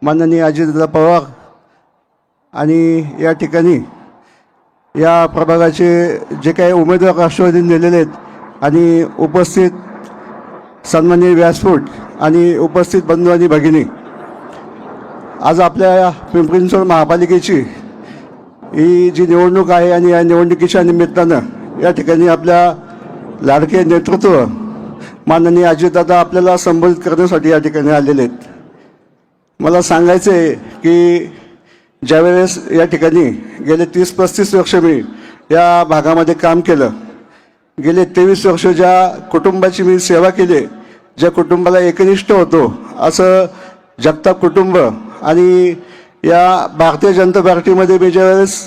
माननीय अजितदादा पवार आणि या ठिकाणी या प्रभागाचे जे काही उमेदवार राष्ट्रवादीने दिलेले आहेत आणि उपस्थित सन्माननीय व्यासपीठ आणि उपस्थित बंधू आणि भगिनी, आज आपल्या पिंपरी चिंचवड महापालिकेची ही जी निवडणूक आहे आणि या निवडणुकीच्या निमित्तानं या ठिकाणी आपल्या लाडके नेतृत्व माननीय अजितदादा आपल्याला संबोधित करण्यासाठी या ठिकाणी आलेले आहेत. मला सांगायचं आहे की ज्यावेळेस या ठिकाणी गेले 30-35 वर्ष मी या भागामध्ये काम केलं, गेले 23 वर्ष ज्या कुटुंबाची मी सेवा केली, ज्या कुटुंबाला एकनिष्ठ होतो असं जगताप कुटुंब, आणि या भारतीय जनता पार्टीमध्ये मी ज्यावेळेस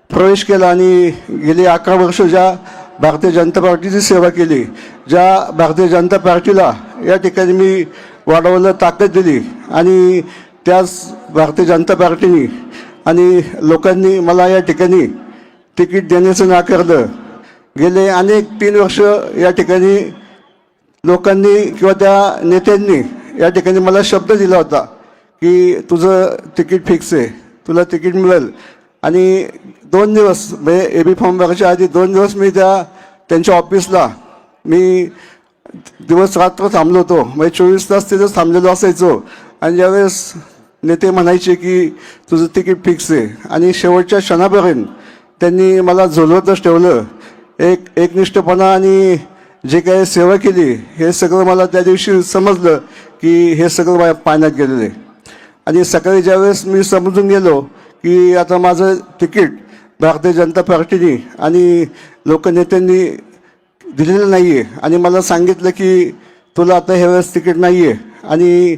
प्रवेश केला आणि गेली 11 वर्ष ज्या भारतीय जनता पार्टीची सेवा केली, ज्या भारतीय जनता पार्टीला या ठिकाणी मी वाढवलं, ताकद दिली, आणि त्याच भारतीय जनता पार्टीने आणि लोकांनी मला या ठिकाणी तिकीट देण्याचं नाकारलं. गेले अनेक 3 वर्ष या ठिकाणी लोकांनी किंवा त्या नेत्यांनी या ठिकाणी मला शब्द दिला होता की तुझं तिकीट फिक्स आहे, तुला तिकीट मिळेल. आणि 2 दिवस म्हणजे AB फॉर्म भरायच्या आधी 2 दिवस मी त्यांच्या ऑफिसला मी दिवस रात्र थांबलो होतो, म्हणजे 24 तास तिथंच थांबलेलो असायचो. आणि ज्यावेळेस नेते म्हणायचे की तुझं तिकीट फिक्स आहे, आणि शेवटच्या क्षणापर्यंत त्यांनी मला झोलवतच ठेवलं. एकनिष्ठपणा आणि जे काही सेवा केली हे सगळं मला त्या दिवशी समजलं की हे सगळं माझ्या पाण्यात गेलेलं आहे. आणि सकाळी ज्यावेळेस मी समजून गेलो की आता माझं तिकीट भारतीय जनता पार्टीने आणि लोकनेत्यांनी दिलेलं नाही आहे, आणि मला सांगितलं की तुला आता ह्यावेळेस तिकीट नाही आहे, आणि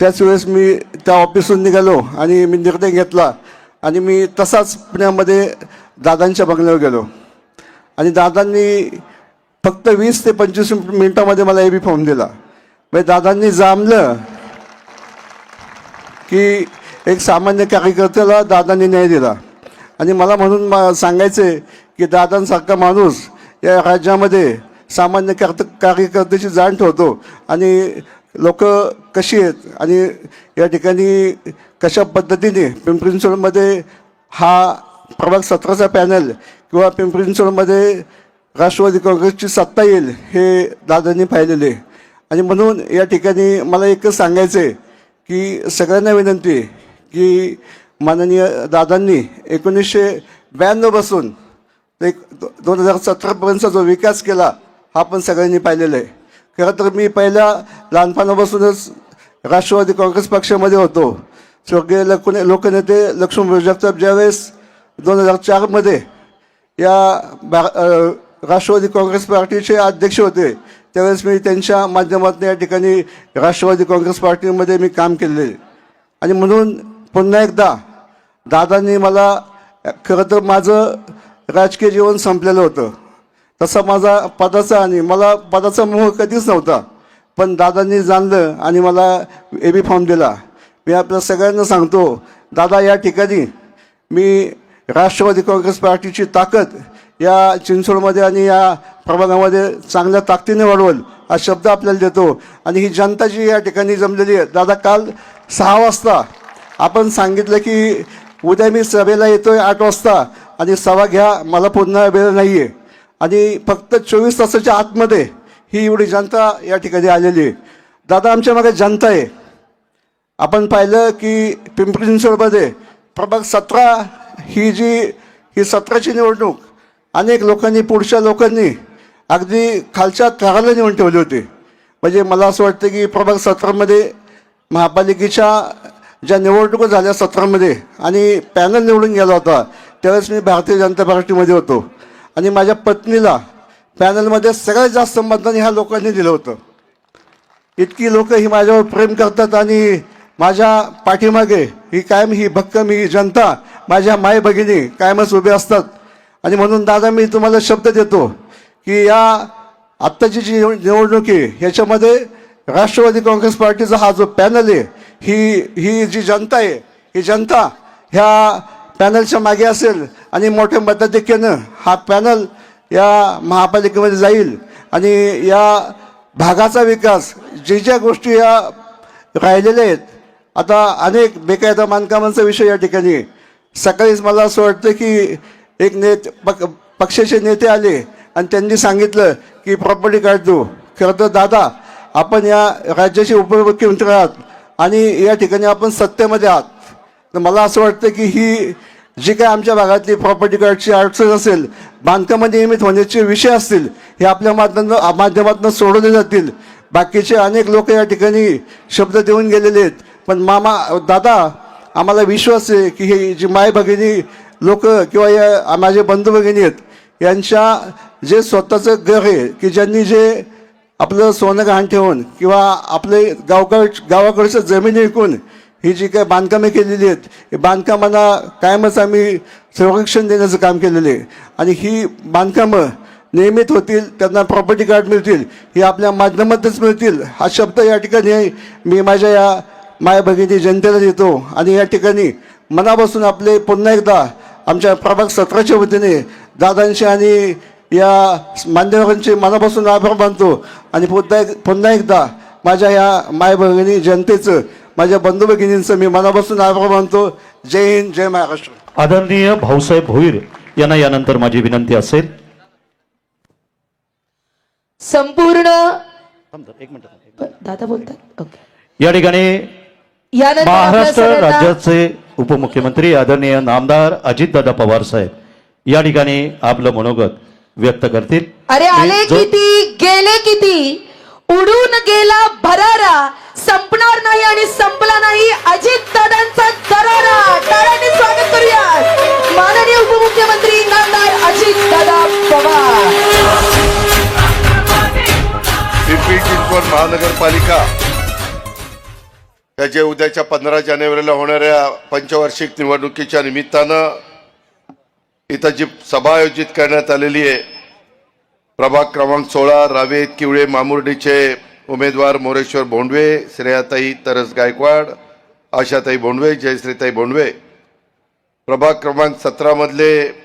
त्याच वेळेस मी त्या ऑफिसून निघालो आणि मी निर्णय घेतला आणि मी तसाच पुण्यामध्ये दादांच्या बंगल्यावर गेलो. आणि दादांनी फक्त 20 ते 25 मिनिटामध्ये मला AB फॉर्म दिला. म्हणजे दादांनी जाणलं की एक सामान्य कार्यकर्त्याला दादांनी न्याय दिला. आणि मला म्हणून सांगायचं आहे की दादांसारखा माणूस या राज्यामध्ये सामान्य कार्यकर्त्याची जाण ठेवतो, आणि लोक कशी आहेत आणि या ठिकाणी कशा पद्धतीने पिंपरी चिंचवडमध्ये हा प्रभाग 17चा पॅनल किंवा पिंपरी चिंचवडमध्ये राष्ट्रवादी काँग्रेसची सत्ता येईल हे दादांनी पाहिलेले. आणि म्हणून या ठिकाणी मला एकच सांगायचं आहे की सगळ्यांना विनंती आहे की माननीय दादांनी 1992 पासून 2017पर्यंतचा जो विकास केला हा पण सगळ्यांनी पाहिलेला आहे. खरं तर मी पहिल्या लहानपणापासूनच राष्ट्रवादी काँग्रेस पक्षामध्ये होतो. स्वर्गीय लोकनेते लक्ष्मण जगताप ज्यावेळेस 2004मध्ये या राष्ट्रवादी काँग्रेस पार्टीचे अध्यक्ष होते, त्यावेळेस मी त्यांच्या माध्यमातून या ठिकाणी राष्ट्रवादी काँग्रेस पार्टीमध्ये मी काम केलेले. आणि म्हणून पुन्हा एकदा दादांनी मला, खरं तर माझं राजकीय जीवन संपलेलं होतं, तसा माझा पदाचा आणि मला पदाचा मोह कधीच नव्हता, पण दादांनी जाणलं आणि मला AB फॉर्म दिला. मी आपल्या सगळ्यांना सांगतो, दादा या ठिकाणी मी राष्ट्रवादी काँग्रेस पार्टीची ताकद या चिंचवडमध्ये आणि या प्रभागामध्ये चांगल्या ताकदीने वाढवल हा शब्द आपल्याला देतो. आणि ही जनता जी या ठिकाणी जमलेली आहे, दादा काल 6 वाजता आपण सांगितलं की उद्या मी सभेला येतोय 8 वाजता आणि सभा घ्या, मला पुन्हा वेळ नाही आहे. आणि फक्त 24 तासाच्या आतमध्ये ही एवढी जनता या ठिकाणी आलेली आहे. दादा आमच्या मागे जनता आहे. आपण पाहिलं की पिंपरी चिंचवडमध्ये प्रभाग 17 ही 17ची निवडणूक अनेक लोकांनी, पुढच्या लोकांनी अगदी खालच्या थराला नेऊन ठेवली होती. म्हणजे मला असं वाटतं की प्रभाग 17मध्ये महापालिकेच्या ज्या निवडणुका झाल्या 17मध्ये आणि पॅनल निवडून गेला होता, त्यावेळेस मी भारतीय जनता पार्टीमध्ये होतो. आणि माझ्या पत्नीला पॅनलमध्ये सगळ्यात जास्त मतदान ह्या लोकांनी दिलं होतं. इतकी लोक ही माझ्यावर प्रेम करतात आणि माझ्या पाठीमागे ही कायम ही भक्कम ही जनता, माझ्या माय भगिनी कायमच उभे असतात. आणि म्हणून दादा मी तुम्हाला शब्द देतो की या आत्ताची जी निवडणूक आहे ह्याच्यामध्ये राष्ट्रवादी काँग्रेस पार्टीचा हा जो पॅनल आहे, ही जी जनता आहे, ही जनता ह्या पॅनलच्या मागे असेल आणि मोठ्या मताधिक्यानं हा पॅनल या महापालिकेमध्ये जाईल. आणि या भागाचा विकास, ज्या गोष्टी या राहिलेल्या आहेत, आता अनेक बेकायदा बांधकामांचा विषय या ठिकाणी आहे. सकाळीच मला असं वाटतं की एक पक्षाचे नेते आले आणि त्यांनी सांगितलं की प्रॉपर्टी कार्ड देऊ. खरं तर दादा, आपण या राज्याचे उपमुख्यमंत्री आहात आणि या ठिकाणी आपण सत्तेमध्ये आहात. तर मला असं वाटतं की ही जी काय आमच्या भागातली प्रॉपर्टी कार्डची अडचण असेल, बांधकाम नियमित होण्याचे विषय असतील, हे आपल्या माध्यमातून सोडवले जातील. बाकीचे अनेक लोक या ठिकाणी शब्द देऊन गेलेले आहेत, पण दादा, आम्हाला विश्वास आहे की हे जी माय भगिनी लोक किंवा या माझे बंधू भगिनी आहेत, यांच्या जे स्वतःचं घर आहे की ज्यांनी जे आपलं सोनं गहाण ठेवून किंवा आपले गावाकडच्या जमिनी विकून ही जी काही बांधकामे केलेली आहेत, ही बांधकामांना कायमच आम्ही संरक्षण देण्याचं काम केलेलं आहे. आणि ही बांधकामं नियमित होतील, त्यांना प्रॉपर्टी कार्ड मिळतील, ही आपल्या माध्यमातच मिळतील, हा शब्द या ठिकाणी मी माझ्या या माय भगिनी जनतेला देतो. आणि या ठिकाणी मनापासून आपले पुन्हा एकदा आमच्या प्रभाग 17च्या वतीने दादांशी आणि या मान्यवरांचे मनापासून आभार मानतो. आणि पुन्हा एकदा माझ्या या माय भगिनी जनतेचं, माझ्या बंधू भगिनींचं मी मनापासून आभार मानतो. जय हिंद, जय महाराष्ट्र. आदरणीय भाऊसाहेब भोईर यांना यानंतर माझी विनंती असेल. संपूर्ण दादा बोलतात. ओके. या ठिकाणी यानंतर आपल्या महाराष्ट्र सगळ्यांना राज्याचे उपमुख्यमंत्री आदरणीय नामदार अजितदादा पवार साहेब या ठिकाणी आपलं मनोगत व्यक्त करतील. अरे आले मी जो- किती, गेले किती, उडून गेला भरारा, संपणार नाही आणि संपला नाही अजित दादांचा दरारा. टाळ्यांनी स्वागत करूया माननीय उपमुख्यमंत्री नामदार अजित दादा पवार. पिंपरी चिंचवड महानगरपालिका याच्या उद्याच्या 15 जानेवारीला होणाऱ्या पंचवार्षिक निवडणुकीच्या निमित्तानं इथं जी सभा आयोजित करण्यात आलेली आहे, प्रभाग क्रमांक 16 रावेत किवळे मामुर्डीचे उमेदवार मोरेश्वर भोंडवे, श्रेयाताई तरस गायकवाड, आशाताई भोंडवे, जयश्रीताई भोंडवे, प्रभाग क्रमांक 17 मधले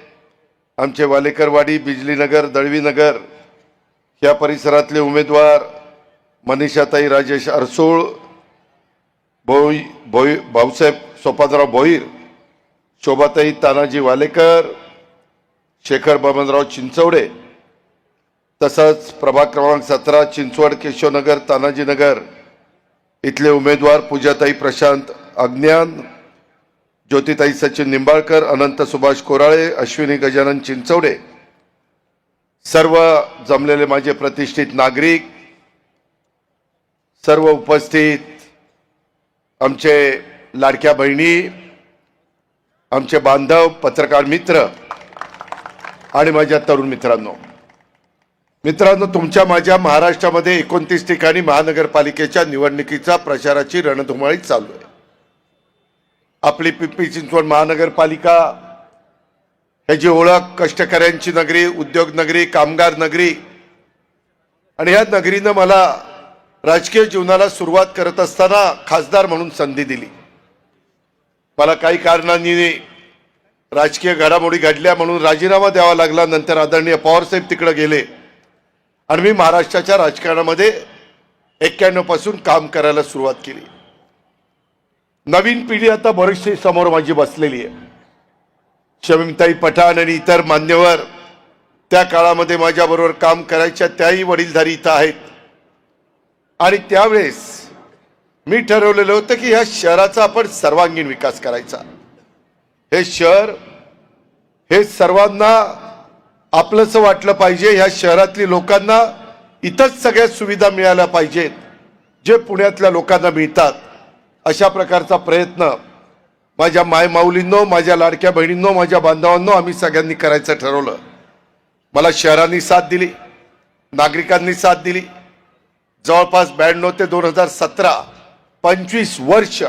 आमचे वालेकरवाडी, बिजलीनगर, दळवीनगर या परिसरातले उमेदवार मनीषाताई राजेश अरसूळ, भाऊसाहेब सोपानराव भोईर, शोभाताई तानाजी वालेकर, शेखर बबनराव चिंचवडे, तसंच प्रभाग क्रमांक 17 चिंचवड, केशवनगर, तानाजीनगर इथले उमेदवार पूजाताई प्रशांत अज्ञान, ज्योतिताई सचिन निंबाळकर, अनंत सुभाष कोराळे, अश्विनी गजानन चिंचवडे, सर्व जमलेले माझे प्रतिष्ठित नागरिक, सर्व उपस्थित आमचे लाडक्या बहिणी, आमचे बांधव, पत्रकार मित्र आणि माझ्या तरुण मित्रांनो, तुमच्या माझ्या महाराष्ट्रामध्ये 29 ठिकाणी महानगरपालिकेच्या निवडणुकीचा प्रचाराची रणधुमाळी चालू आहे. आपली पिंपरी चिंचवड महानगरपालिका ह्याची ओळख कष्टकऱ्यांची नगरी, उद्योग नगरी, कामगार नगरी, आणि ह्या नगरीनं मला राजकीय जीवनाला सुरुवात करत असताना खासदार म्हणून संधी दिली. मला काही कारणांनी राजकीय घडामोडी घडल्या म्हणून राजीनामा द्यावा लागला. नंतर आदरणीय पवारसाहेब तिकडे गेले आणि मी महाराष्ट्राच्या राजकारणामध्ये 91 पासून काम करायला सुरुवात केली. नवीन पिढी आता बरीचशी समोर माझी बसलेली आहे. शमीमताई पठाण आणि इतर मान्यवर त्या काळामध्ये माझ्याबरोबर काम करायच्या, त्याही वडीलधारी इथं आहेत. आणि त्यावेळेस मी ठरवलेलं होतं की ह्या शहराचा आपण सर्वांगीण विकास करायचा. हे शहर हे सर्वांना आपलंसं वाटलं पाहिजे. ह्या शहरातली लोकांना इथंच सगळ्या सुविधा मिळाल्या पाहिजेत जे पुण्यातल्या लोकांना मिळतात. अशा प्रकारचा प्रयत्न माझ्या मायमाऊलींनो, माझ्या लाडक्या बहिणींनो, माझ्या बांधवांनो, आम्ही सगळ्यांनी करायचं ठरवलं. मला शहरांनी साथ दिली, नागरिकांनी साथ दिली. जवळपास 92 ते 2017 25 वर्ष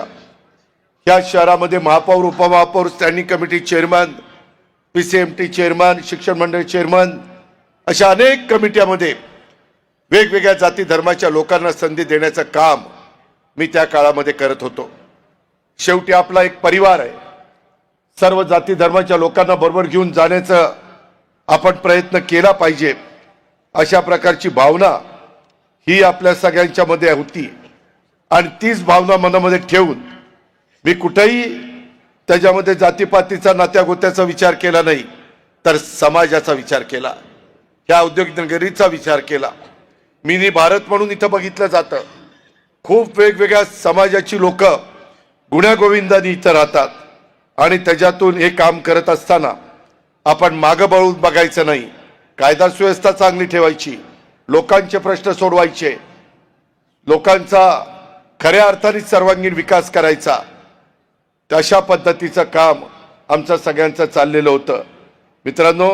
या शहरामध्ये महापौर, उपमहापौर, standing committee chairman, PCMT chairman, शिक्षण मंडळ चेअरमन अशा अनेक कमिट्यामध्ये वेगवेगळ्या जाती धर्माच्या लोकांना संधी देण्याचं काम मी त्या काळामध्ये करत होतो. शेवटी आपला एक परिवार आहे. सर्व जाती धर्माच्या लोकांना बरोबर घेऊन जाण्याचा आपण प्रयत्न केला पाहिजे. अशा प्रकारची भावना ही आपल्या सगळ्यांच्या मध्ये होती आणि तीच भावना मनामध्ये ठेवून मी कुठेही त्याच्यामध्ये जातीपातीचा नात्यागोत्याचा विचार केला नाही, तर समाजाचा विचार केला, ह्या औद्योगिक नगरीचा विचार केला. मिनी भारत म्हणून इथं बघितलं जातं. खूप वेगवेगळ्या समाजाची लोक गुण्यागोविंदाने इथं राहतात आणि त्याच्यातून हे काम करत असताना आपण मागं बळून बघायचं नाही. कायदा सुव्यवस्था चांगली ठेवायची, लोकांचे प्रश्न सोडवायचे, लोकांचा खऱ्या अर्थाने सर्वांगीण विकास करायचा. तशा पद्धतीचं काम आमचं सगळ्यांचं चाललेलं होतं. मित्रांनो,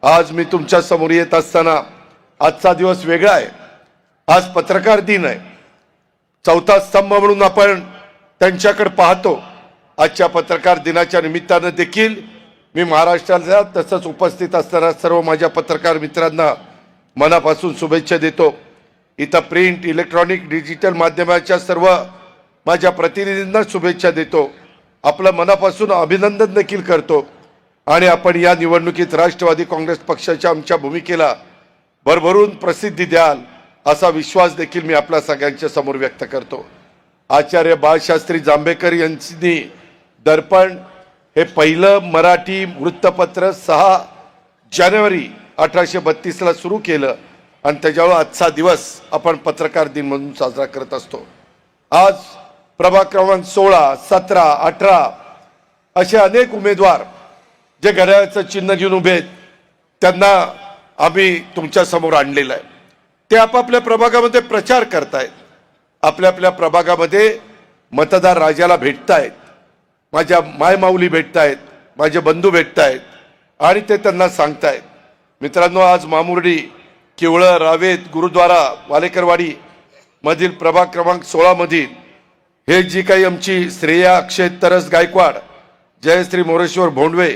आज मी तुमच्या समोर येत असताना आजचा दिवस वेगळा आहे. आज पत्रकार दिन आहे. चौथा स्तंभ म्हणून आपण त्यांच्याकडे पाहतो. आजच्या पत्रकार दिनाच्या निमित्तानं देखील मी महाराष्ट्राला तसंच उपस्थित असणाऱ्या सर्व माझ्या पत्रकार मित्रांना मनापासून शुभेच्छा देतो. इथं प्रिंट, इलेक्ट्रॉनिक, डिजिटल माध्यमाच्या सर्व माझ्या प्रतिनिधींना शुभेच्छा देतो. आपलं मनापासून अभिनंदन देखील करतो आणि आपण या निवडणुकीत राष्ट्रवादी काँग्रेस पक्षाच्या आमच्या भूमिकेला भरभरून प्रसिद्धी द्याल असा विश्वास देखील मी आपल्या सगळ्यांच्या समोर व्यक्त करतो. आचार्य बाळशास्त्री जांभेकर यांनी दर्पण हे पहिलं मराठी वृत्तपत्र 6 जानेवारी 1832ला सुरू केलं आणि त्याच्यावर आजचा दिवस आपण पत्रकार दिन म्हणून साजरा करत असतो. आज प्रभाग क्रमांक 16, 17, 18 असे अनेक उमेदवार जे घड्याळाचं चिन्ह घेऊन उभे आहेत, त्यांना आम्ही तुमच्या समोर आणलेलं आहे. ते आपापल्या प्रभागामध्ये प्रचार करतायत, आपल्या आपल्या प्रभागामध्ये मतदार राजाला भेटतायत, माझ्या मायमाऊली भेटतायत, माझे बंधू भेटतायत आणि ते त्यांना सांगतायत. मित्रांनो, आज मामुर्डी, किवळं, रावेत, गुरुद्वारा, वालेकरवाडी मधील प्रभाग क्रमांक 16 मधील हे जी काही आमची श्रेया अक्षय तरस गायकवाड, जयश्री मोरेश्वर भोंडवे,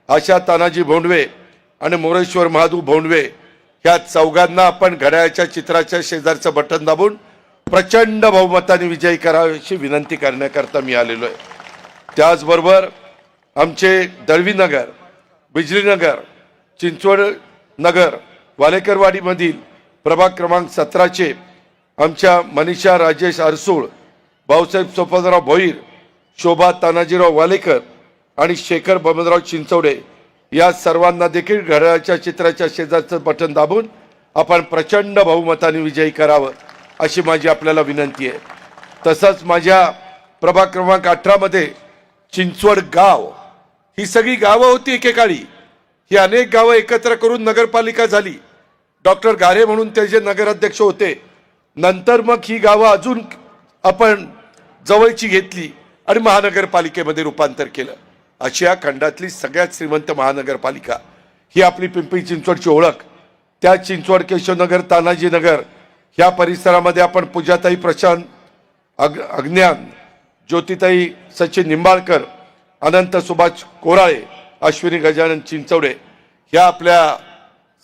आशा तानाजी भोंडवे आणि मोरेश्वर महादू भोंडवे ह्या चौघांना आपण घड्याळाच्या चित्राच्या शेजारचं बटन दाबून प्रचंड बहुमताने विजयी करावी अशी विनंती करण्याकरता मी आलेलो आहे. त्याचबरोबर आमचे दळवीनगर, बिजलीनगर, चिंचवड नगर, वालेकरवाडीमधील प्रभाग क्रमांक 17चे आमच्या मनीषा राजेश अरसूळ, भाऊसाहेब सोपानराव भोईर, शोभा तानाजीराव वालेकर आणि शेखर बबनराव चिंचवडे या सर्वांना देखील घड्याळाच्या चित्राच्या शेजारचं बटन दाबून आपण प्रचंड बहुमताने विजयी करावं अशी माझी आपल्याला विनंती आहे. तसंच माझ्या प्रभाग क्रमांक 18 मध्ये चिंचवड गाव, ही सगळी गावं होती एकेकाळी. ही अनेक गावं एकत्र करून नगरपालिका झाली. डॉक्टर गारे म्हणून ते जे नगराध्यक्ष होते, नंतर मग ही गावं अजून आपण जवळची घेतली आणि महानगरपालिकेमध्ये रूपांतर केलं. अशी या खंडातली सगळ्यात श्रीमंत महानगरपालिका ही आपली पिंपरी चिंचवडची ओळख. त्या चिंचवड, केशवनगर, तानाजीनगर ह्या परिसरामध्ये आपण पूजाताई प्रशांत अज्ञान, ज्योतिताई सचिन निंबाळकर, अनंत सुभाष कोराळे, अश्विनी गजानन चिंचवडे ह्या आपल्या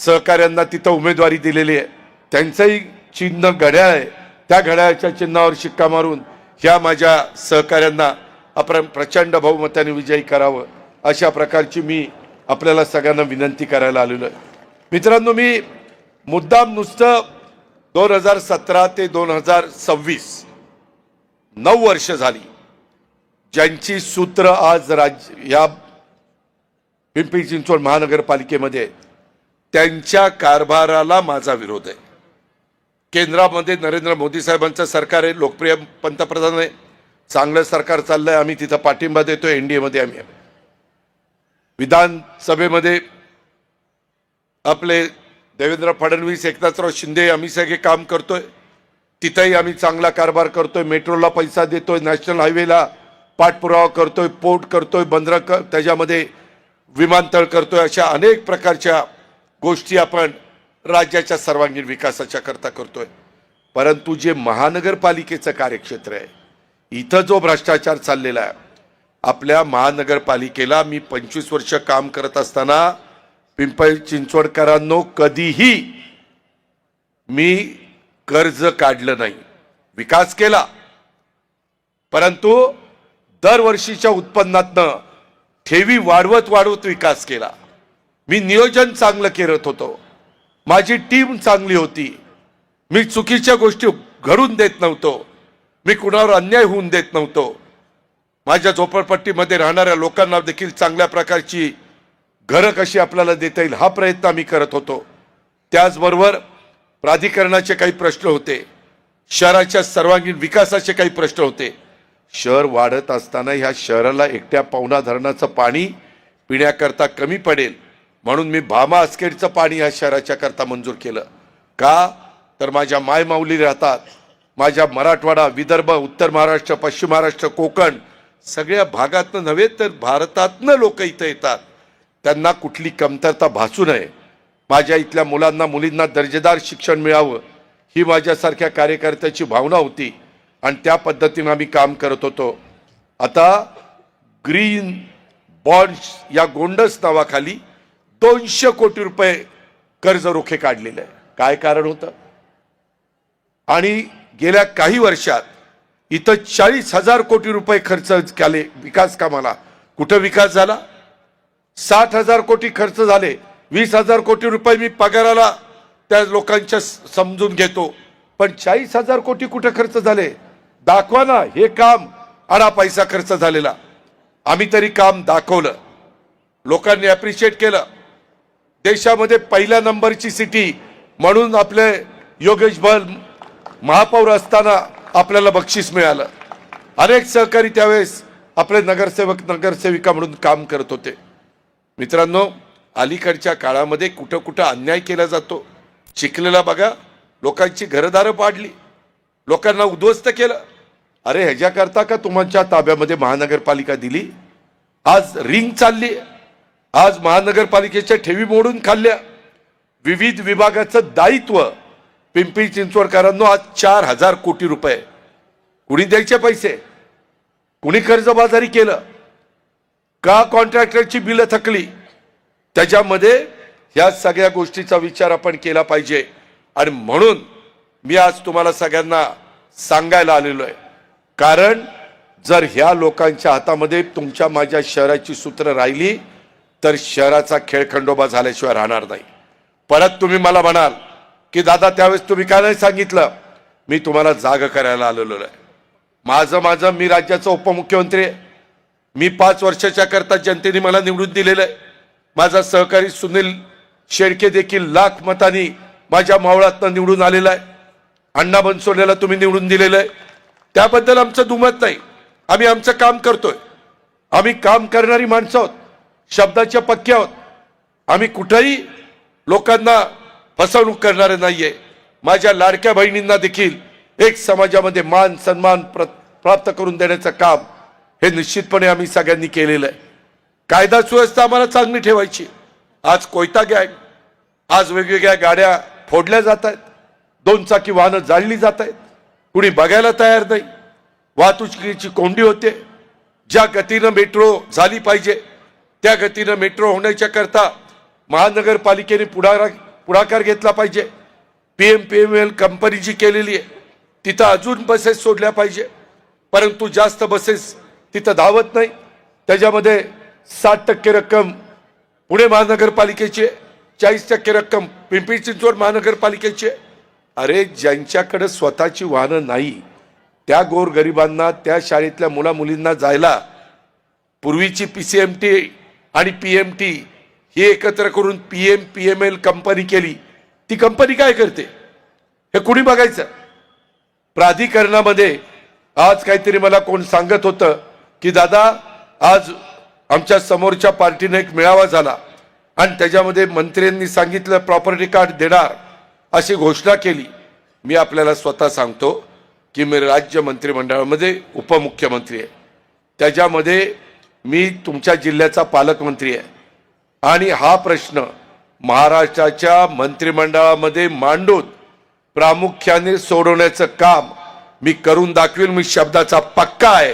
सहकाऱ्यांना तिथं उमेदवारी दिलेली आहे. त्यांचंही चिन्ह घड्याळ आहे. त्या घड्याळाच्या चिन्हावर शिक्का मारून ह्या माझ्या सहकाऱ्यांना आपण प्रचंड बहुमताने विजयी करावं अशा प्रकारची मी आपल्याला सगळ्यांना विनंती करायला आलेलो आहे. मित्रांनो, मी मुद्दाम नुसतं 2017 ते 2026 9 वर्ष झाली ज्यांची सूत्र आज या पिंपरी चिंचवड महानगरपालिकेमध्ये आहेत, त्यांच्या कारभाराला माझा विरोध आहे. केंद्रामध्ये नरेंद्र मोदी साहेबांचं सरकार आहे, लोकप्रिय पंतप्रधान आहे, चांगलं सरकार चाललंय. आम्ही तिथं पाठिंबा देतोय. एनडीएमध्ये आम्ही आहे. विधानसभेमध्ये आपले देवेंद्र फडणवीस, एकनाथराव शिंदे आम्ही सगळे काम करतोय. तिथंही आम्ही चांगला कारभार करतोय. मेट्रोला पैसा देतोय, नॅशनल हायवेला पाठपुरावा करतोय, पोर्ट करतोय, बंदरं त्याच्यामध्ये विमानतळ करतोय. अशा अनेक प्रकारच्या गोष्टी आपण राज्याच्या सर्वांगीण विकासाच्या करता करतोय. परंतु जे महानगरपालिकेचं कार्यक्षेत्र आहे, इथं जो भ्रष्टाचार चाललेला आहे, आपल्या महानगरपालिकेला मी 25 वर्ष काम करत असताना पिंपरी चिंचवडकरांनो कधीही मी कर्ज काढलं नाही. विकास केला, परंतु दरवर्षीच्या उत्पन्नातनं ठेवी वाढवत वाढवत विकास केला. मी नियोजन चांगलं करत होतो. माझी टीम चांगली होती. मी चुकीच्या गोष्टी घडून देत नव्हतो. मी कुणावर अन्याय होऊन देत नव्हतो. माझ्या झोपडपट्टीमध्ये राहणाऱ्या लोकांना देखील चांगल्या प्रकारची घरं कशी आपल्याला देता येईल हा प्रयत्न आम्ही करत होतो. त्याचबरोबर प्राधिकरणाचे काही प्रश्न होते, शहराच्या सर्वांगीण विकासाचे काही प्रश्न होते. शहर वाढत असताना ह्या शहराला एकट्या पवना धरणाचं पाणी पिण्याकरता कमी पडेल म्हणून मी भामा आसखेडचं पाणी ह्या शहराच्या करता मंजूर केलं. का तर माझ्या मायमाऊली राहतात, माझ्या मराठवाडा, विदर्भ, उत्तर महाराष्ट्र, पश्चिम महाराष्ट्र, कोकण सगळ्या भागातनं नव्हे तर भारतातनं लोक इथं येतात. त्यांना कुठली कमतरता भासू नये, माझ्या इथल्या मुलांना मुलींना दर्जेदार शिक्षण मिळावं ही माझ्यासारख्या कार्यकर्त्याची भावना होती आणि त्या पद्धतीने आम्ही काम करत होतो. आता ग्रीन बॉन्ड्स या गोंडस नावाखाली 200 कोटी रुपये कर्ज रोखे काढलेले आहे. काय कारण होतं? आणि गेल्या काही वर्षात इथं 40,000 कोटी रुपये खर्च केले विकास कामाला. कुठं विकास झाला? 60,000 कोटी खर्च झाले. 20,000 कोटी रुपये मी पगाराला त्या लोकांच्या समजून घेतो, पण 40,000 कोटी कुठं खर्च झाले? दाखवा ना हे काम आडा पैसा खर्च झालेला. आम्ही तरी काम दाखवलं, लोकांनी अप्रिशिएट केलं. देशामध्ये पहिल्या नंबरची सिटी म्हणून आपले योगेश बल महापौर असताना आपल्याला बक्षीस मिळालं. अनेक सहकारी त्यावेळेस आपले नगरसेवक नगरसेविका म्हणून काम करत होते. मित्रांनो, अलीकडच्या काळामध्ये कुठं कुठं अन्याय केला जातो. चिखलेला बघा, लोकांची घरदारं पाडली, लोकांना उद्ध्वस्त केलं. अरे ह्याच्याकरता का तुमच्या ताब्यामध्ये महानगरपालिका दिली? आज रिंग चालली, आज महानगरपालिकेच्या ठेवी मोडून खाल्ल्या. विविध विभागाचं दायित्व पिंपरी चिंचवडकरांनो आज 4,000 कोटी रुपये. कुणी द्यायचे पैसे? कुणी कर्जबाजारी केलं का? कॉन्ट्रॅक्टरची बिलं थकली. त्याच्यामध्ये ह्या सगळ्या गोष्टीचा विचार आपण केला पाहिजे. आणि म्हणून मी आज तुम्हाला सगळ्यांना सांगायला आलेलो आहे, कारण जर ह्या लोकांच्या हातामध्ये तुमच्या माझ्या शहराची सूत्र राहिली तर शहराचा खेळखंडोबा झाल्याशिवाय राहणार नाही. परत तुम्ही मला म्हणाल की दादा त्यावेळेस तुम्ही काय नाही सांगितलं. मी तुम्हाला जाग करायला आलेलो आहे. माझं मी राज्याचा उपमुख्यमंत्री आहे. मी 5 वर्षाच्या करता जनतेने मला निवडून दिलेलं आहे. माझा सहकारी सुनील शेळके देखील लाख मतांनी माझ्या मावळातनं निवडून आलेला आहे. अण्णा बनसोडेला तुम्ही निवडून दिलेलं आहे. त्याबद्दल आमचं दुमत नाही. आम्ही आमचं काम करतोय. आम्ही काम करणारी माणसं आहोत, शब्दाच्या पक्के आहोत. आम्ही कुठेही लोकांना फसवणूक करणारे नाहीये. माझ्या लाडक्या बहिणींना देखील एक समाजामध्ये मान सन्मान प्राप्त करून देण्याचं काम हे निश्चितपणे आम्ही सगळ्यांनी केलेलं आहे. कायदा सुव्यवस्था आम्हाला चांगली ठेवायची. आज कोयता गँग, आज वेगवेगळ्या गाड्या फोडल्या जात आहेत, 2 चाकी वाहनं जाळली जात आहेत, कुणी बघायला तयार नाही. वाहतुकीची कोंडी होते. ज्या गतीनं मेट्रो झाली पाहिजे त्या गतीनं मेट्रो होण्याच्या करता महानगरपालिकेने पुढाकार घेतला पाहिजे. PMPML कंपनी जी केलेली आहे तिथं अजून बसेस सोडल्या पाहिजे, परंतु जास्त बसेस तिथं धावत नाही. त्याच्यामध्ये 60% रक्कम पुणे महानगरपालिकेची आहे, 40% रक्कम पिंपरी चिंचवड महानगरपालिकेची आहे. अरे ज्यांच्याकडे स्वतःची वाहनं नाही त्या गोरगरिबांना, त्या शाळेतल्या मुला मुलींना जायला पूर्वीची PCMT आणि PMT ही एकत्र करून PMPML कंपनी केली. ती कंपनी काय करते हे कुणी बघायचं. प्राधिकरणामध्ये आज काहीतरी मला कोण सांगत होतं की दादा आज आमच्या समोरच्या पार्टीने एक मेळावा झाला आणि त्याच्यामध्ये मंत्र्यांनी सांगितलं प्रॉपर्टी कार्ड देणार अशी घोषणा केली. मी आपल्याला स्वतः सांगतो की मी राज्य मंत्रिमंडळामध्ये उपमुख्यमंत्री आहे, त्याच्यामध्ये मी तुमच्या जिल्ह्याचा पालकमंत्री आहे आणि हा प्रश्न महाराष्ट्राच्या मंत्रिमंडळामध्ये मांडून प्रामुख्याने सोडवण्याचं काम मी करून दाखवेल. मी शब्दाचा पक्का आहे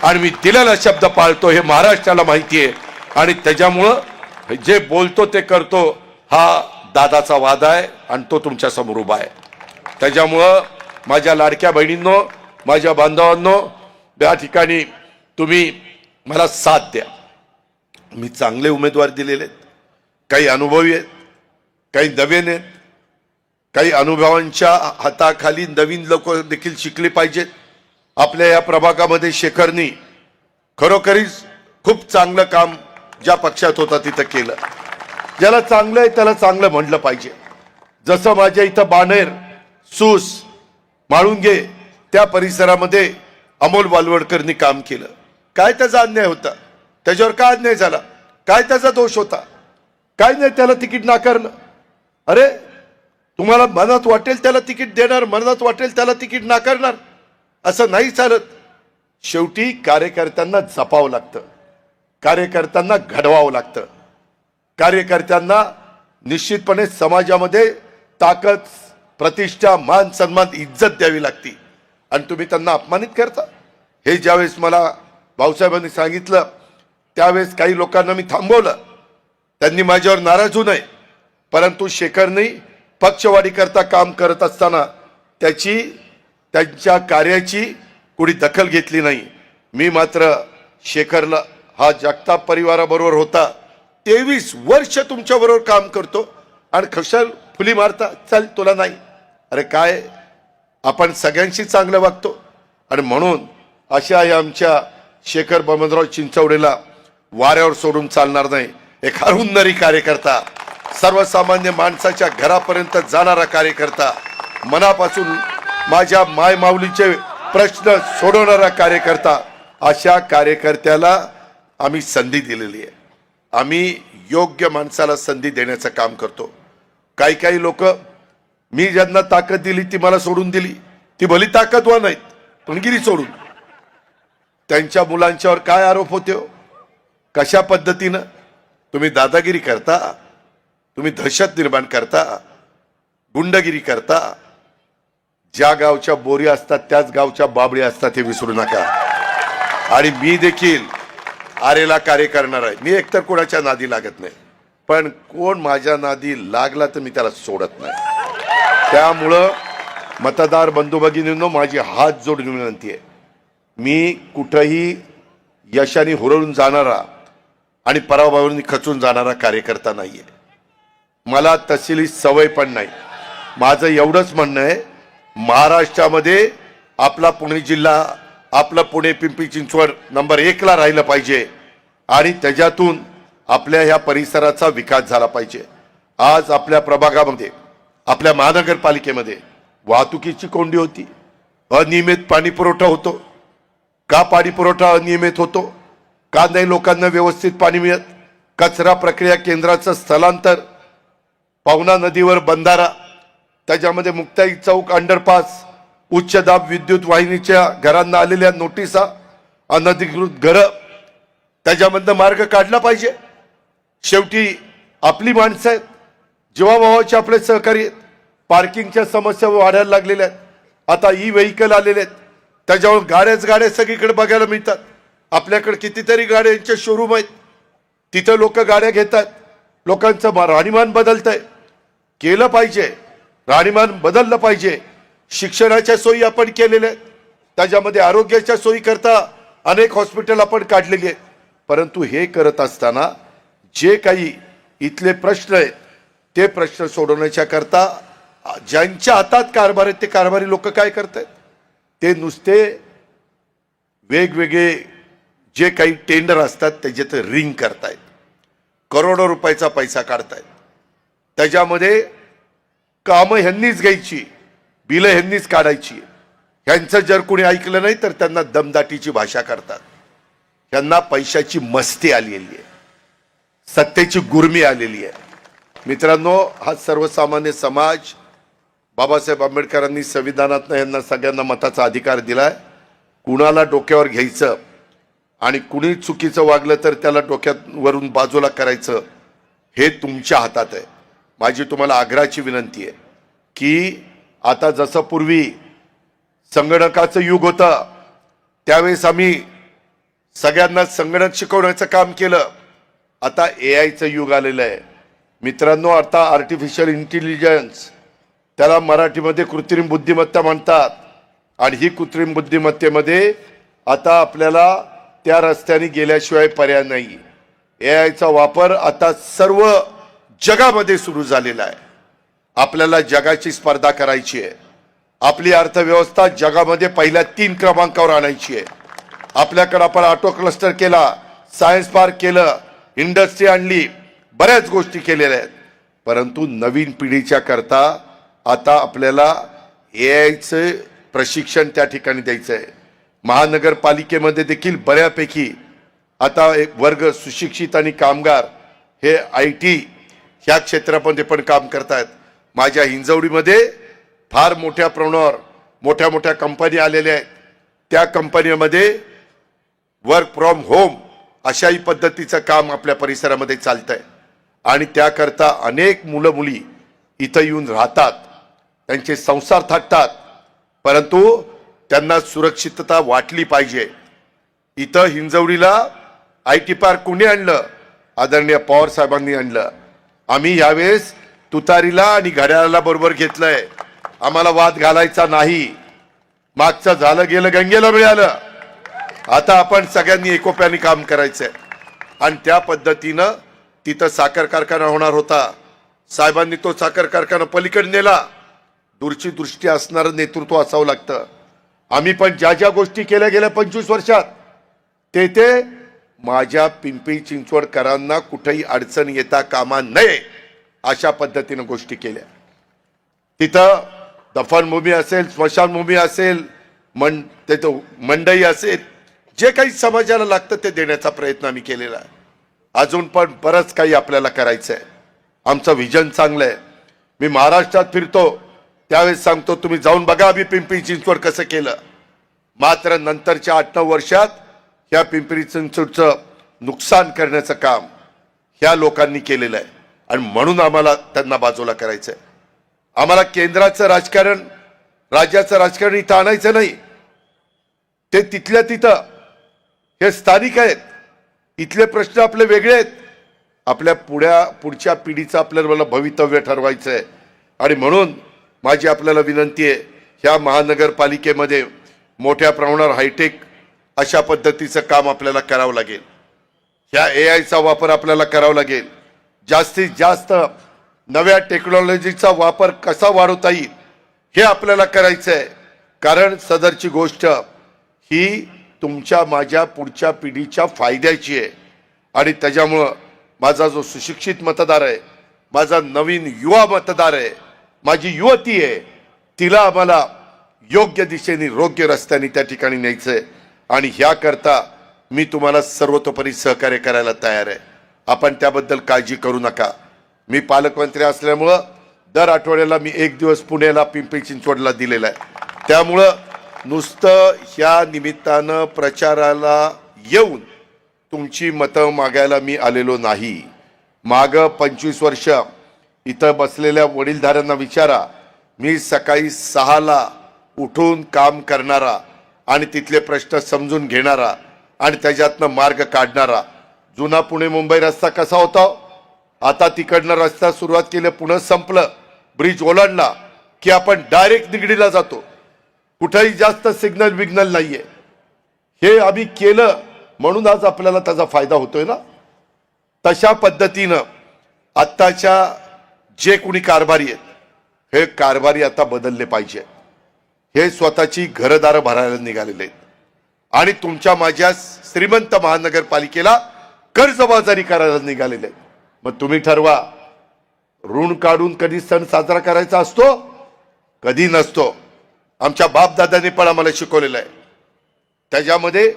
आणि मी दिलेला शब्द पाळतो हे महाराष्ट्राला माहिती आहे आणि त्याच्यामुळं जे बोलतो ते करतो हा दादाचा वादा आहे आणि तो तुमच्या समोर उभा आहे. त्याच्यामुळं माझ्या लाडक्या बहिणींनो, माझ्या बांधवांनो, त्या ठिकाणी तुम्ही मला साथ द्या. मी चांगले उमेदवार दिलेले आहेत, काही अनुभवी आहेत, काही नवीन आहेत. काही अनुभवांच्या हाताखाली नवीन लोक देखील शिकले पाहिजेत. आपल्या या प्रभागामध्ये शेखरनी खरोखरीच खूप चांगलं काम ज्या पक्षात होता तिथं केलं. ज्याला चांगलं आहे त्याला चांगलं म्हणलं पाहिजे. जसं माझ्या इथं बाणेर, सूस, म्हाळुंगे त्या परिसरामध्ये अमोल बालवडकरनी काम केलं. काय त्याचा अन्याय होता? त्याच्यावर काय अन्याय झाला? काय त्याचा दोष होता? काय नाही त्याला तिकीट नाकारलं? अरे तुम्हाला मनात वाटेल त्याला तिकीट देणार, मनात वाटेल त्याला तिकीट नाकारणार, असं नाही चालत. शेवटी कार्यकर्त्यांना जपावं लागतं, कार्यकर्त्यांना घडवावं लागतं, कार्यकर्त्यांना निश्चितपणे समाजामध्ये ताकद, प्रतिष्ठा, मान सन्मान, इज्जत द्यावी लागते. आणि तुम्ही त्यांना अपमानित करता. हे ज्यावेळेस मला भाऊसाहेबांनी सांगितलं त्यावेळेस काही लोकांना मी थांबवलं. त्यांनी माझ्यावर नाराज होऊ नये, परंतु शेखरने पक्षवाढी करता काम करत असताना त्यांच्या कार्याची कुणी दखल घेतली नाही. मी मात्र शेखरला, हा जगताप परिवाराबरोबर होता, 23 वर्ष तुमच्या बरोबर काम करतो आणि कशाल फुली मारता, चल तुला नाही. अरे काय, आपण सगळ्यांशी चांगलं वागतो. आणि म्हणून अशा या आमच्या शेखर बमनराव चिंचवडेला वाऱ्यावर सोडून चालणार नाही. एक हरुंदरी कार्यकर्ता, सर्वसामान्य माणसाच्या घरापर्यंत जाणारा कार्यकर्ता, मनापासून माझ्या माय माऊलीचे प्रश्न सोडवणारा कार्यकर्ता, अशा कार्यकर्त्याला आम्ही संधी दिलेली आहे. आम्ही योग्य माणसाला संधी देण्याचं काम करतो. काही काही लोक, मी ज्यांना ताकद दिली ती मला सोडून दिली, ती भली ताकदवान आहेत पण गिरी सोडून. त्यांच्या मुलांच्यावर काय आरोप होते हो? कशा पद्धतीनं तुम्ही दादागिरी करता, तुम्ही दहशत निर्माण करता, गुंडगिरी करता. ज्या गावच्या बोरी असतात त्याच गावच्या बाबळी असतात, हे विसरू नका. आणि मी देखील आरेला कार्य करणार आहे. मी एकतर कोणाच्या नादी लागत नाही, पण कोण माझ्या नादी लागला तर मी त्याला सोडत नाही. त्यामुळं मतदार बंधू भगिनींनो, माझी हात जोडून विनंती आहे, मी कुठंही यशाने हुरळून जाणारा आणि पराभवाने खचून जाणारा कार्यकर्ता नाहीये. मला तसली सवय पण नाही. माझं एवढंच म्हणणं आहे, महाराष्ट्रामध्ये आपला पुणे जिल्हा, आपलं पुणे पिंपरी चिंचवड नंबर 1 ला राहिलं पाहिजे आणि त्याच्यातून आपल्या ह्या परिसराचा विकास झाला पाहिजे. आज आपल्या प्रभागामध्ये, आपल्या महानगरपालिकेमध्ये वाहतुकीची कोंडी होती, अनियमित पाणी पुरवठा होतो. का पाणी पुरवठा अनियमित होतो? का नाही लोकांना व्यवस्थित पाणी मिळत? कचरा प्रक्रिया केंद्राचं स्थलांतर, पवना नदीवर बंधारा, त्याच्यामध्ये मुक्ताई चौक अंडरपास, उच्च दाब विद्युत वाहिनीच्या घरांना आलेल्या नोटिसा, अनधिकृत घरं, त्याच्यामधनं मार्ग काढला पाहिजे. शेवटी आपली माणसं आहेत, जीवाभावाचे आपले सहकारी आहेत. पार्किंगच्या समस्या वाढायला लागलेल्या आहेत. आता ई व्हेकल आलेले आहेत, त्याच्यावर गाड्या सगळीकडे बघायला मिळतात. आपल्याकडे कितीतरी गाड्यांचे शोरूम आहेत, तिथं लोक गाड्या घेतात. लोकांचं राहणीमान बदलतंय, केलं पाहिजे, राहणीमान बदललं पाहिजे. शिक्षणाच्या सोयी आपण केलेल्या आहेत, त्याच्यामध्ये आरोग्याच्या सोयी करता अनेक हॉस्पिटल आपण काढलेली आहेत. परंतु हे करत असताना जे काही इथले प्रश्न आहेत ते प्रश्न सोडवण्याच्या करता ज्यांच्या हातात कारभार आहेत ते कारभारी लोक काय करतात? ते नुसते वेगवेगळे जे काही टेंडर असतात त्याच्यात रिंग करतायत, करोडो रुपयाचा पैसा काढतायत. त्याच्यामध्ये कामं ह्यांनीच घ्यायची, बिलं ह्यांनीच काढायची. ह्यांचं जर कोणी ऐकलं नाही तर त्यांना दमदाटीची भाषा करतात. ह्यांना पैशाची मस्ती आलेली आहे, सत्तेची गुर्मी आलेली आहे. मित्रांनो, हा सर्वसामान्य समाज, बाबासाहेब आंबेडकरांनी संविधानातनं यांना सगळ्यांना मताचा अधिकार दिलाय. कुणाला डोक्यावर घ्यायचं आणि कुणी चुकीचं वागलं तर त्याला डोक्यावरून बाजूला करायचं, हे तुमच्या हातात आहे. माझी तुम्हाला आग्रहाची विनंती आहे की आता जसं पूर्वी संगणकाचं युग होतं त्यावेळेस आम्ही सगळ्यांना संगणक शिकवण्याचं काम केलं. आता AIचं युग आलेलं आहे. मित्रांनो, आता आर्टिफिशियल इंटेलिजन्स, त्याला मराठीमध्ये कृत्रिम बुद्धिमत्ता म्हणतात. आणि ही कृत्रिम बुद्धिमत्तेमध्ये आता आपल्याला त्या रस्त्याने गेल्याशिवाय पर्याय नाही. AIचा वापर आता सर्व जगामध्ये सुरू झालेला आहे. आपल्याला जगाची स्पर्धा करायची आहे. आपली अर्थव्यवस्था जगामध्ये पहिल्या 3 क्रमांकावर आणायची आहे. आपल्याकडे आपण ऑटो क्लस्टर केला, सायन्स पार्क केलं, इंडस्ट्री आणली, बऱ्याच गोष्टी केलेल्या आहेत. परंतु नवीन पिढीच्या करता आता आपल्याला एआयचं प्रशिक्षण त्या ठिकाणी द्यायचं आहे. महानगरपालिकेमध्ये देखील बऱ्यापैकी आता एक वर्ग सुशिक्षित आणि कामगार हे IT ह्या क्षेत्रामध्ये पण काम करतायत. माझ्या हिंजवडीमध्ये फार मोठ्या प्रमाणावर मोठ्या मोठ्या कंपनी आलेल्या आहेत. त्या कंपनीमध्ये वर्क फ्रॉम होम अशाही पद्धतीचं काम आपल्या परिसरामध्ये चालतंय आणि त्याकरता अनेक मुलं मुली इथं येऊन राहतात, त्यांचे संसार थाटतात. परंतु त्यांना सुरक्षितता वाटली पाहिजे. इथं हिंजवडीला IT पार्क कोणी आणलं? आदरणीय पवार साहेबांनी आणलं. आम्ही यावेळेस तुतारीला आणि घड्याळाला बरोबर घेतलंय. आम्हाला वाद घालायचा नाही. मागचं झालं गेलं गंगेला मिळालं. आता आपण सगळ्यांनी एकोप्याने काम करायचंय आणि त्या पद्धतीनं तिथं साखर कारखाना होणार होता. साहेबांनी तो साखर कारखाना पलीकडे नेला. दूरची दृष्टी असणारं नेतृत्व असावं लागतं. आम्ही पण ज्या ज्या गोष्टी केल्या गेल्या 25 वर्षात ते माझ्या पिंपरी चिंचवडकरांना कुठेही अडचण येता कामा नये अशा पद्धतीनं गोष्टी केल्या. तिथं दफनभूमी असेल, स्मशानभूमी असेल, तिथं मंडई असेल, जे काही समाजाला लागतं ते देण्याचा प्रयत्न आम्ही केलेला आहे. अजून पण बरंच काही आपल्याला करायचं आहे. आमचं व्हिजन चांगलं आहे. मी महाराष्ट्रात फिरतो त्यावेळेस सांगतो तुम्ही जाऊन बघा आम्ही पिंपरी चिंचवड कसं केलं. मात्र नंतरच्या 8-9 वर्षात ह्या पिंपरी चिंचवडचं नुकसान करण्याचं काम ह्या लोकांनी केलेलं आहे आणि म्हणून आम्हाला त्यांना बाजूला करायचं आहे. आम्हाला केंद्राचं राजकारण, राज्याचं राजकारण इथं आणायचं नाही. ते तिथल्या तिथं हे स्थानिक आहेत. इथले प्रश्न आपले वेगळे आहेत. आपल्या पुढच्या पिढीचं आपल्याला भवितव्य ठरवायचं आहे आणि म्हणून माझी आपल्याला विनंती आहे, ह्या महानगरपालिकेमध्ये मोठ्या प्रमाणावर हायटेक अशा पद्धतीचं काम आपल्याला करावं लागेल. ह्या AIचा वापर आपल्याला करावा लागेल. जास्तीत जास्त नव्या टेक्नॉलॉजीचा वापर कसा वाढवता येईल हे आपल्याला करायचं आहे. कारण सदरची गोष्ट ही तुमच्या माझ्या पुढच्या पिढीच्या फायद्याची आहे आणि त्याच्यामुळं माझा जो सुशिक्षित मतदार आहे, माझा नवीन युवा मतदार आहे, माझी युवती आहे, तिला आम्हाला योग्य दिशेने योग्य रस्त्याने त्या ठिकाणी न्यायचं आहे आणि ह्याकरता मी तुम्हाला सर्वतोपरी सहकार्य करायला तयार आहे. आपण त्याबद्दल काळजी करू नका. मी पालकमंत्री असल्यामुळं दर आठवड्याला मी 1 दिवस पुण्याला पिंपरी चिंचवडला दिलेला आहे. त्यामुळं नुसतं ह्या निमित्तानं प्रचाराला येऊन तुमची मतं मागायला मी आलेलो नाही. मागं 25 वर्ष इथं बसलेल्या वडीलधाऱ्यांना विचारा. मी सकाळी 6ला उठून काम करणारा आणि तिथले प्रश्न समजून घेणारा आणि त्याच्यातनं मार्ग काढणारा. जुना पुणे मुंबई रस्ता कसा होता? आता तिकडनं रस्ता सुरुवात केलं, पुन्हा संपलं, ब्रिज ओलांडला की आपण डायरेक्ट निगडीला जातो. कुठेही जास्त सिग्नल विग्नल नाहीये. हे आम्ही केलं म्हणून आज आपल्याला त्याचा फायदा होतोय ना. तशा पद्धतीनं आत्ताच्या जे कोणी कारभारी आहेत हे कारभारी आता बदलले पाहिजे. हे स्वतःची घरदारं भरायला निघालेले आहेत आणि तुमच्या माझ्या श्रीमंत महानगरपालिकेला कर्जबाजारी करायला निघालेले आहेत. मग तुम्ही ठरवा, ऋण काढून कधी सण साजरा करायचा असतो, कधी नसतो. आमच्या बापदादांनी पण आम्हाला शिकवलेलं आहे. त्याच्यामध्ये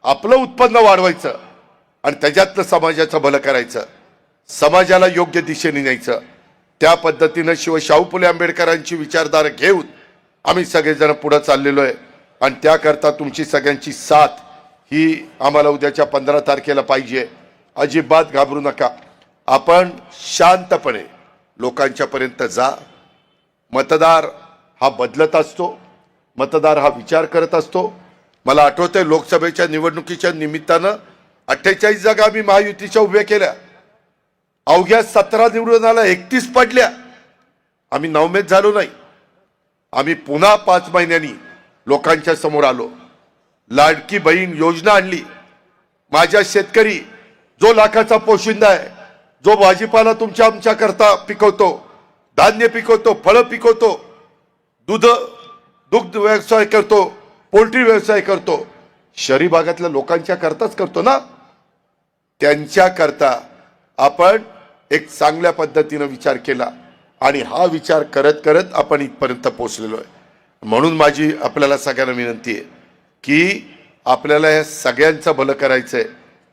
आपलं उत्पन्न वाढवायचं आणि त्याच्यातलं समाजाचं भलं करायचं, समाजाला योग्य दिशेने न्यायचं. त्या पद्धतीनं शाहू फुले आंबेडकरांची विचारधारा घेऊन आम्ही सगळेजण पुढे चाललेलो आहे आणि त्याकरता तुमची सगळ्यांची साथ ही आम्हाला उद्याच्या 15 तारखेला पाहिजे. अजिबात घाबरू नका. आपण शांतपणे लोकांच्या पर्यंत जा. मतदार हा बदलत असतो, मतदार हा विचार करत असतो. मला आठवतंय लोकसभेच्या निवडणुकीच्या निमित्तानं 48 जागा आम्ही महायुतीच्या उभ्या केल्या. अवघ्या 17 निवडून आला, 31 पडल्या. आम्ही नवमेत झालो नाही. आम्ही पुन्हा 5 महिन्यांनी लोकांच्या समोर आलो. लाडकी बहीण योजना आणली. माझ्या शेतकरी जो लाखाचा पोशिंदा आहे, जो भाजीपाला तुमच्या आमच्या करता पिकवतो, धान्य पिकवतो, फळं पिकवतो, दुग्ध व्यवसाय करतो, पोल्ट्री व्यवसाय करतो, शहरी भागातल्या लोकांच्या करताच करतो ना, त्यांच्या करता आपण एक चांगल्या पद्धतीनं विचार केला आणि हा विचार करत करत आपण इथपर्यंत पोहोचलेलो आहे. म्हणून माझी आपल्याला सगळ्यांना विनंती आहे की आपल्याला हे सगळ्यांचं भलं करायचं आहे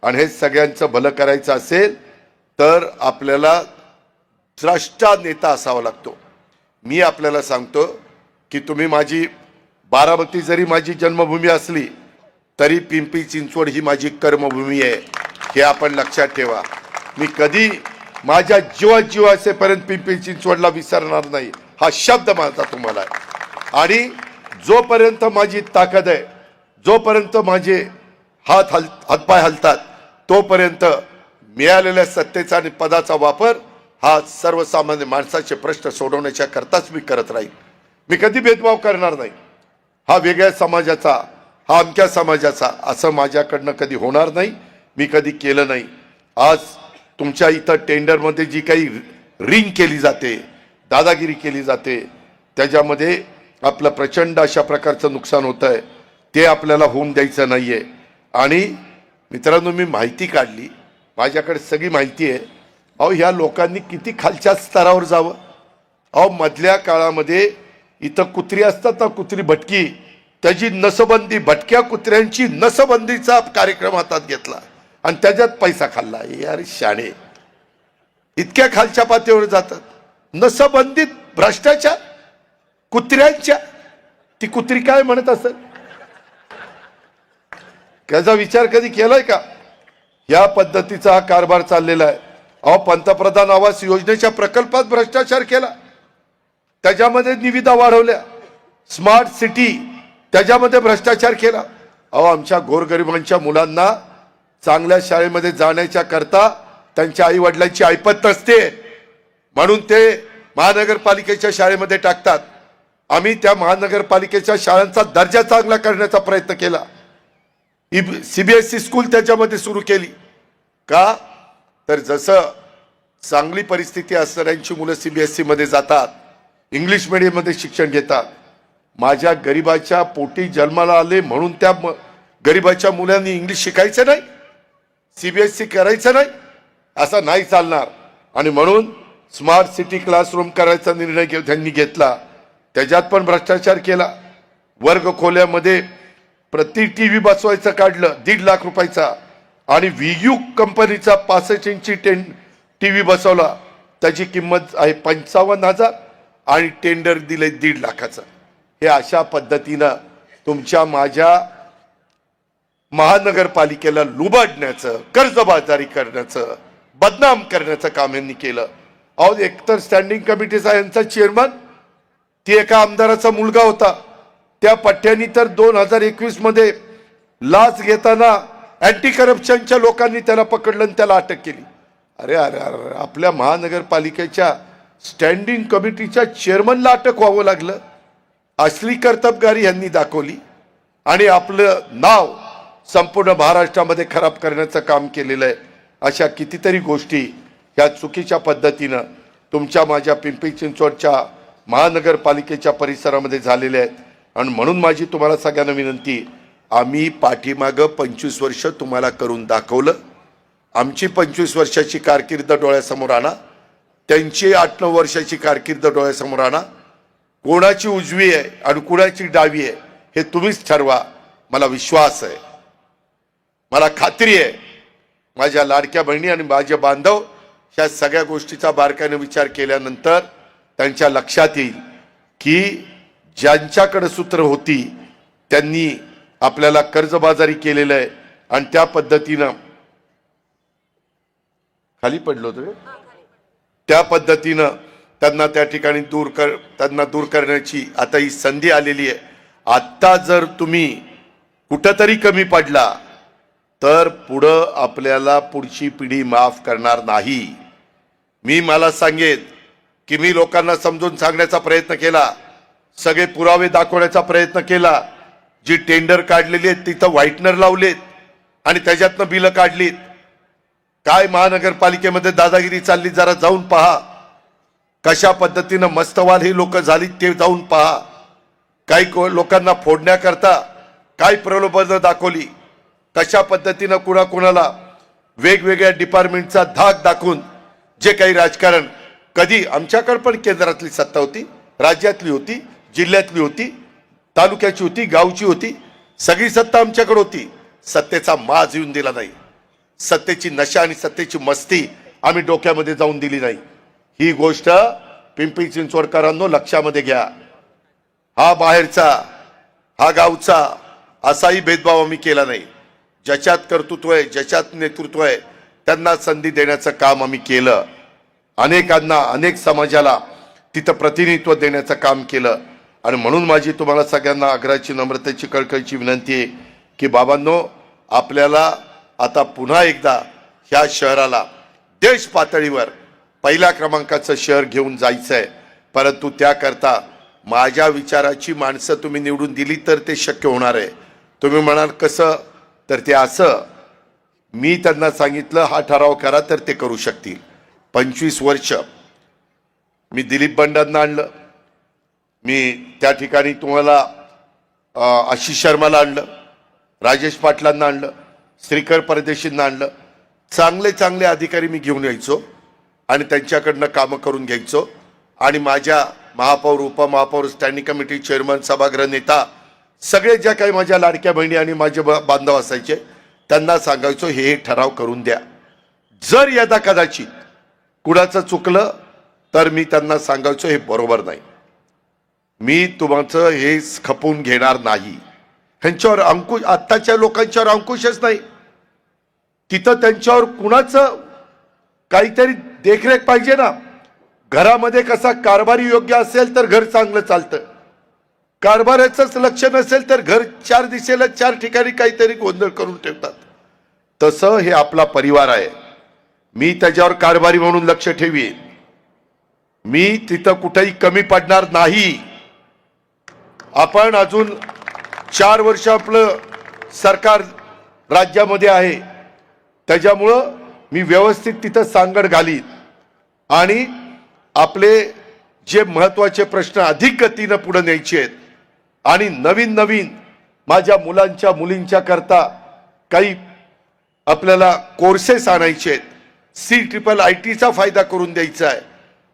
आणि हे सगळ्यांचं भलं करायचं असेल तर आपल्याला द्रष्टा नेता असावा लागतो. मी आपल्याला सांगतो की तुम्ही माझी बारामती जरी माझी जन्मभूमी असली तरी पिंपरी चिंचवड ही माझी कर्मभूमी आहे, हे आपण लक्षात ठेवा. मी कधी माझ्या जीव असेपर्यंत पिंपरी चिंचवडला विसरणार नाही, हा शब्द माझा तुम्हाला आहे. आणि जोपर्यंत माझी ताकद आहे, जोपर्यंत माझे हातपाय हलतात, तोपर्यंत मिळालेल्या सत्तेचा आणि पदाचा वापर हा सर्वसामान्य माणसाचे प्रश्न सोडवण्याच्या करताच मी करत राहील. मी कधी भेदभाव करणार नाही. हा वेगळ्या समाजाचा, हा अमक्या समाजाचा असं माझ्याकडनं कधी होणार नाही, मी कधी केलं नाही. आज तुमच्या इथं टेंडरमध्ये जी काही रिंग केली जाते, दादागिरी केली जाते, त्याच्यामध्ये आपलं प्रचंड अशा प्रकारचं नुकसान होतं आहे, ते आपल्याला होऊन द्यायचं नाही आहे. आणि मित्रांनो, मी माहिती काढली, माझ्याकडे सगळी माहिती आहे. अहो, ह्या लोकांनी किती खालच्या स्तरावर जावं. अहो, मधल्या काळामध्ये इथं कुत्री असतात ना, कुत्री भटकी, त्याची नसबंदी, भटक्या कुत्र्यांची नसबंदीचा कार्यक्रम हातात घेतला आणि त्याच्यात पैसा खाल्ला. यार शाणे, इतक्या खालच्या पातळीवर जातात. नसबंदीत भ्रष्टाचार कुत्र्यांच्या. ती कुत्री काय म्हणत असेल, त्याचा विचार कधी केलाय का? या पद्धतीचा हा कारभार चाललेला आहे. अहो, पंतप्रधान आवास योजनेच्या प्रकल्पात भ्रष्टाचार केला, त्याच्यामध्ये निविदा वाढवल्या. स्मार्ट सिटी, त्याच्यामध्ये भ्रष्टाचार केला. अहो, आमच्या गोरगरिबांच्या मुलांना चांगल्या शाळेमध्ये जाण्याच्या करता त्यांच्या आई वडिलांची ऐपत नसते, म्हणून ते महानगरपालिकेच्या शाळेमध्ये टाकतात. आम्ही त्या महानगरपालिकेच्या शाळांचा दर्जा चांगला करण्याचा प्रयत्न केला. सीबीएसई स्कूल त्याच्यामध्ये सुरू केली. का तर जसं चांगली परिस्थिती असणाऱ्यांची मुलं सीबीएसई मध्ये जातात, इंग्लिश मीडियममध्ये शिक्षण घेतात. माझ्या गरिबाच्या पोटी जन्माला आले म्हणून त्या गरिबाच्या मुलांनी इंग्लिश शिकायचं नाही, सीबीएसई करायचं नाही, असं नाही चालणार. आणि म्हणून स्मार्ट सिटी क्लासरूम करायचा निर्णय त्यांनी घेतला. त्याच्यात पण भ्रष्टाचार केला. वर्ग खोल्यामध्ये प्रति टीव्ही बसवायचं काढलं 1.5 लाख रुपयाचा, आणि व्हीयू कंपनीचा 65 इंची टीव्ही बसवला, त्याची किंमत आहे 55,000 आणि टेंडर दिले 1.5 लाखाचं. हे अशा पद्धतीनं तुमच्या माझ्या महानगरपालिकेला लुबाडण्याचं, कर्जबाजारी करण्याचं, बदनाम करण्याचं काम यांनी केलं. अहो, एकतर स्टँडिंग कमिटीचा यांचा चेअरमन ती एका आमदाराचा मुलगा होता. त्या पठ्ठ्यानी तर 2021 मध्ये लाच घेताना अँटी करप्शनच्या लोकांनी त्याला पकडलं आणि त्याला अटक केली. अरे अरे अरे, आपल्या महानगरपालिकेच्या स्टँडिंग कमिटीच्या चेअरमनला अटक व्हावं लागलं. असली कर्तबगारी यांनी दाखवली आणि आपलं नाव संपूर्ण महाराष्ट्रामध्ये खराब करण्याचं काम केलेलं आहे. अशा कितीतरी गोष्टी ह्या चुकीच्या पद्धतीनं तुमच्या माझ्या पिंपरी चिंचवडच्या महानगरपालिकेच्या परिसरामध्ये झालेल्या आहेत. आणि म्हणून माझी तुम्हाला सगळ्यांना विनंती, आम्ही पाठीमागं 25 वर्ष तुम्हाला करून दाखवलं. आमची 25 वर्षाची कारकीर्द डोळ्यासमोर आणा, त्यांची 8-9 वर्षाची कारकीर्द डोळ्यासमोर आणा. कोणाची उजवी आहे आणि कोणाची डावी आहे हे तुम्हीच ठरवा. मला विश्वास आहे, मला खात्री आहे, माझ्या लाडक्या बहिणी आणि माझे बांधव ह्या सगळ्या गोष्टीचा बारकाईने विचार केल्यानंतर त्यांच्या लक्षात येईल की ज्यांच्याकडे सूत्र होती त्यांनी आपल्याला कर्जबाजारी केलेलं आहे आणि त्या पद्धतीनं खाली पडलो होतो, त्या पद्धतीनं त्यांना त्या ठिकाणी दूर करण्याची आता ही संधी आलेली आहे. आता जर तुम्ही कुठंतरी कमी पडला तर पुढं आपल्याला पुढची पिढी माफ करणार नाही. मला सांगेन की मी लोकांना समजून सांगण्याचा प्रयत्न केला, सगळे पुरावे दाखवण्याचा प्रयत्न केला. जी टेंडर काढलेली आहेत तिथं व्हाईटनर लावलेत आणि त्याच्यातनं बिलं काढलीत. काय महानगरपालिकेमध्ये दादागिरी चालली जरा जाऊन पहा. कशा पद्धतीनं मस्तवाल ही लोक झाली ते जाऊन पहा. काही लोकांना फोडण्याकरता काय प्रलोभनं दाखवली, कशा पद्धतीनं कुणाकुणाला वेगवेगळ्या डिपार्टमेंटचा धाक दाखवून जे काही राजकारण, कधी आमच्याकडे पण केंद्रातली सत्ता होती, राज्यातली होती, जिल्ह्यातली होती, तालुक्याची होती, गावची होती, सगळी सत्ता आमच्याकडे होती. सत्तेचा माज येऊन दिला नाही, सत्तेची नशा आणि सत्तेची मस्ती आम्ही डोक्यामध्ये जाऊन दिली नाही. ही गोष्ट पिंपरी चिंचवडकरांनो लक्षामध्ये घ्या. हा बाहेरचा, हा गावचा असाही भेदभाव आम्ही केला नाही. ज्याच्यात कर्तृत्व आहे, ज्याच्यात नेतृत्व आहे त्यांना संधी देण्याचं काम आम्ही केलं. अनेकांना, अनेक समाजाला तिथं प्रतिनिधित्व देण्याचं काम केलं. आणि म्हणून माझी तुम्हाला सगळ्यांना आग्रहाची, नम्रतेची, कळकळीची विनंती आहे की बाबांनो, आपल्याला आता पुन्हा एकदा ह्या शहराला देश पातळीवर पहिल्या क्रमांकाचं शहर घेऊन जायचं आहे. परंतु त्याकरता माझ्या विचाराची माणसं तुम्ही निवडून दिली तर ते शक्य होणार आहे. तुम्ही म्हणाल कसं, तर ते असं, मी त्यांना सांगितलं हा ठराव करा तर ते करू शकतील. 25 वर्ष मी दिलीप बंडांना आणलं, मी त्या ठिकाणी तुम्हाला आशिष शर्माला आणलं, राजेश पाटलांना आणलं, श्रीकर परदेशींना आणलं. चांगले चांगले अधिकारी मी घेऊन यायचो आणि त्यांच्याकडनं कामं करून घ्यायचो. आणि माझ्या महापौर, उपमहापौर, स्टँडिंग कमिटी चेअरमन, सभागृह नेता, सगळे ज्या काही माझ्या लाडक्या बहिणी आणि माझे बांधव असायचे त्यांना सांगायचो हे ठराव करून द्या. जर यदा कदाचित कुणाचं चुकलं तर मी त्यांना सांगायचो हे बरोबर नाही, मी तुमचं हे खपवून घेणार नाही. ह्यांच्यावर अंकुश, आत्ताच्या लोकांच्यावर अंकुशच नाही. तिथं त्यांच्यावर कुणाचं काहीतरी देखरेख पाहिजे ना. घरामध्ये कसा कारभारी योग्य असेल तर घर चांगलं चालतं, कारभाराचंच लक्ष नसेल तर घर चार दिशेला चार ठिकाणी काहीतरी गोंधळ करून ठेवतात. तसं हे आपला परिवार आहे. मी त्याच्यावर कारभारी म्हणून लक्ष ठेवीन, मी तिथं कुठेही कमी पडणार नाही. आपण अजून 4 वर्ष आपलं सरकार राज्यामध्ये आहे, त्याच्यामुळं मी व्यवस्थित तिथं सांगड घालीन आणि आपले जे महत्वाचे प्रश्न अधिक गतीनं पुढे न्यायचे आहेत आणि नवीन नवीन माझ्या मुलांच्या मुलींच्या करता काही आपल्याला कोर्सेस आणायचे आहेत, CIITचा फायदा करून द्यायचा आहे.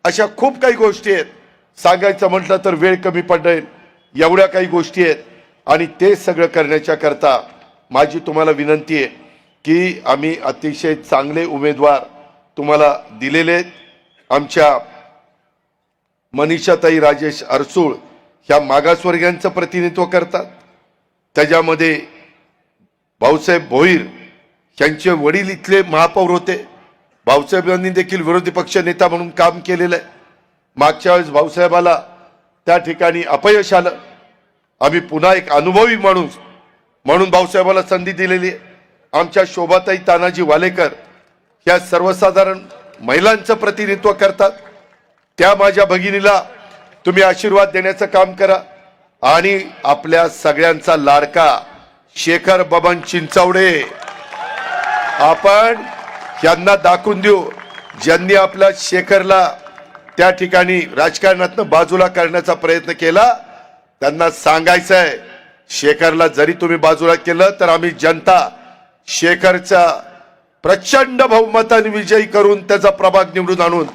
अशा खूप काही गोष्टी आहेत. सांगायचं म्हटलं तर वेळ कमी पडेल, एवढ्या काही गोष्टी आहेत. आणि ते सगळं करण्याच्या करता माझी तुम्हाला विनंती आहे की आम्ही अतिशय चांगले उमेदवार तुम्हाला दिलेले आहेत. आमच्या मनीषाताई राजेश अरसूळ ह्या मागासवर्गीयांचं प्रतिनिधित्व करतात. त्याच्यामध्ये भाऊसाहेब भोईर यांचे वडील इथले महापौर होते. भाऊसाहेबांनी देखील विरोधी पक्ष नेता म्हणून काम केलेलं आहे. मागच्या वेळेस भाऊसाहेबाला त्या ठिकाणी अपयश आलं. आम्ही पुन्हा एक अनुभवी माणूस म्हणून भाऊसाहेबाला संधी दिलेली आहे. आमच्या शोभाताई तानाजी वालेकर ह्या सर्वसाधारण महिलांचं प्रतिनिधित्व करतात. त्या माझ्या भगिनीला तुम्ही आशीर्वाद देण्याचं काम करा. आणि आपल्या सगळ्यांचा लाडका शेखर बबन चिंचवडे, आपण यांना दाखवून देऊ, ज्यांनी आपल्या शेखरला त्या ठिकाणी राजकारणातनं बाजूला करण्याचा प्रयत्न केला त्यांना सांगायचं आहे, शेखरला जरी तुम्ही बाजूला केलं तर आम्ही जनता शेखरचा प्रचंड बहुमताने विजयी करून त्याचा प्रभाग निवडून आणून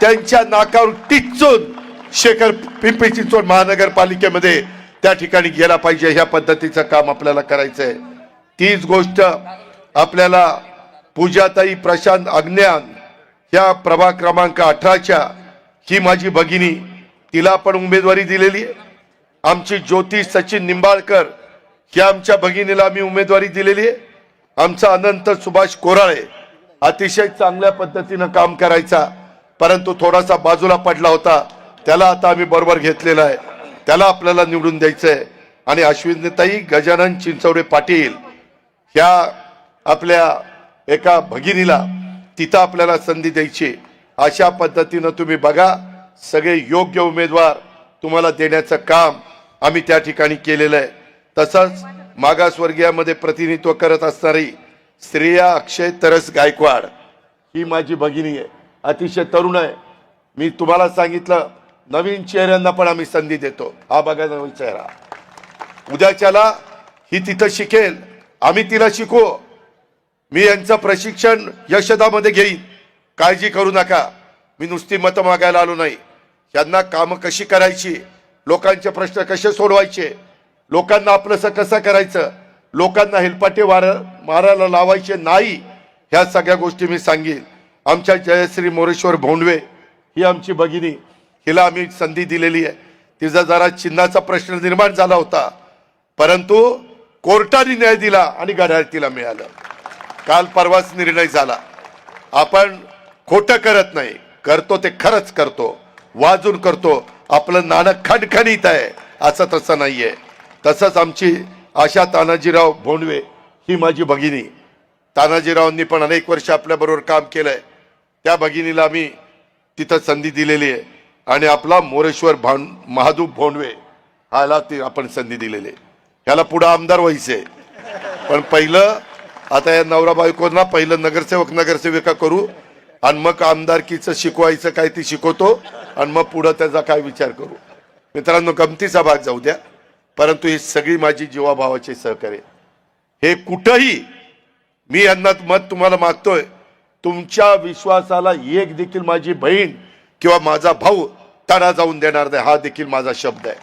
त्यांच्या नाकावर टिच्चून शेखर पिंपरी चिंचवड महानगरपालिकेमध्ये त्या ठिकाणी गेला पाहिजे. ह्या पद्धतीचं काम आपल्याला करायचं आहे. तीच गोष्ट आपल्याला पूजाताई प्रशांत अज्ञान ह्या प्रभाग क्रमांक 18च्या ही माझी भगिनी, तिला पण उमेदवारी दिलेली आहे. आमची ज्योती सचिन निंबाळकर ह्या आमच्या भगिनीला आम्ही उमेदवारी दिलेली आहे. आमचा अनंत सुभाष कोराळे अतिशय चांगल्या पद्धतीनं काम करायचा, परंतु थोडासा बाजूला पडला होता, त्याला आता आम्ही बरोबर घेतलेला आहे, त्याला आपल्याला निवडून द्यायचं आहे. आणि अश्विनीताई गजानन चिंचवडे पाटील ह्या आपल्या एका भगिनीला तिथं आपल्याला संधी द्यायची. अशा पद्धतीनं तुम्ही बघा, सगळे योग्य उमेदवार तुम्हाला देण्याचं काम आम्ही त्या ठिकाणी केलेलं आहे. तसंच मागासवर्गीयामध्ये प्रतिनिधित्व करत असणारी श्रेया अक्षय तरस गायकवाड ही माझी भगिनी आहे, अतिशय तरुण आहे. मी तुम्हाला सांगितलं नवीन चेहऱ्यांना पण आम्ही संधी देतो. हा बघा नवीन चेहरा, उद्याच्याला ही तिथं शिकेल, आम्ही तिला शिकवू. मी यांचं प्रशिक्षण यशदामध्ये घेईन, काळजी करू नका. मी नुसती मतं मागायला आलो नाही. यांना कामं कशी करायची, लोकांचे प्रश्न कसे सोडवायचे, लोकांना आपलंसं कसं करायचं, लोकांना हेलपाटे मारायला लावायचे नाही, ह्या सगळ्या गोष्टी मी सांगेन. आमच्या जयश्री मोरेश्वर भोंडवे ही आमची भगिनी, हिला आम्ही संधी दिलेली आहे. तिचा जरा चिन्हाचा प्रश्न निर्माण झाला होता, परंतु कोर्टाने न्याय दिला आणि घड्याळ तिला मिळालं. काल परवाच निर्णय झाला. आपण खोटं करत नाही, करतो ते खरंच करतो, वाजून करतो. आपलं नाणं खणखणीत आहे असं तसं नाहीये. तसंच आमची आशा तानाजीराव भोंडवे ही माझी भगिनी. तानाजीरावांनी पण अनेक वर्ष आपल्याबरोबर काम केलंय. त्या भगिनीला मी तिथं संधी दिलेली आहे आणि आपला मोरेश्वर महादूप भोंडवे ह्याला ती आपण संधी दिलेली आहे. ह्याला पुढं आमदार व्हायचंय, पण पहिलं आता या नवरा बायकोंना पहिलं नगरसेविका करू आणि मग आमदारकीचं शिकवायचं काय ती शिकवतो आणि मग पुढं त्याचा काय विचार करू. मित्रांनो, गमतीचा भाग जाऊ द्या, परंतु ही सगळी माझी जीवाभावाची सहकार्य. हे कुठंही मी यांना मत तुम्हाला मागतोय, तुमच्या विश्वासाला एक देखील माझी बहीण किंवा माझा भाऊ तडा जाऊन देणार नाही, हा देखील माझा शब्द आहे.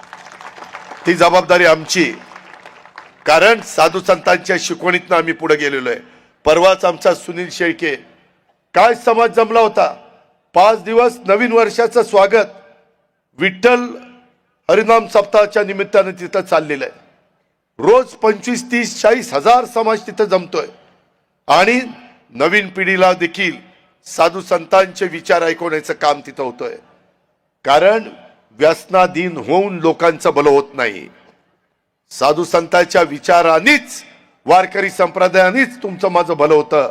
ती जबाबदारी आमची, कारण साधू संतांच्या शिकवणीतनं आम्ही पुढे गेलेलो आहे. परवाच आमचा सुनील शेळके काय समाज जमला होता. 5 दिवस नवीन वर्षाचं स्वागत विठ्ठल हरिनाम सप्ताहाच्या निमित्तानं तिथं चाललेलं आहे. रोज 25, 30, 40 हजार समाज तिथं जमतोय आणि नवीन पिढीला देखील साधू संतांचे विचार ऐकवण्याचं काम तिथं होतोय. कारण व्यसनाधीन होऊन लोकांचं भलं होत नाही. साधू संतांच्या विचारानेच, वारकरी संप्रदायानेच तुमचं माझं भलं होतं.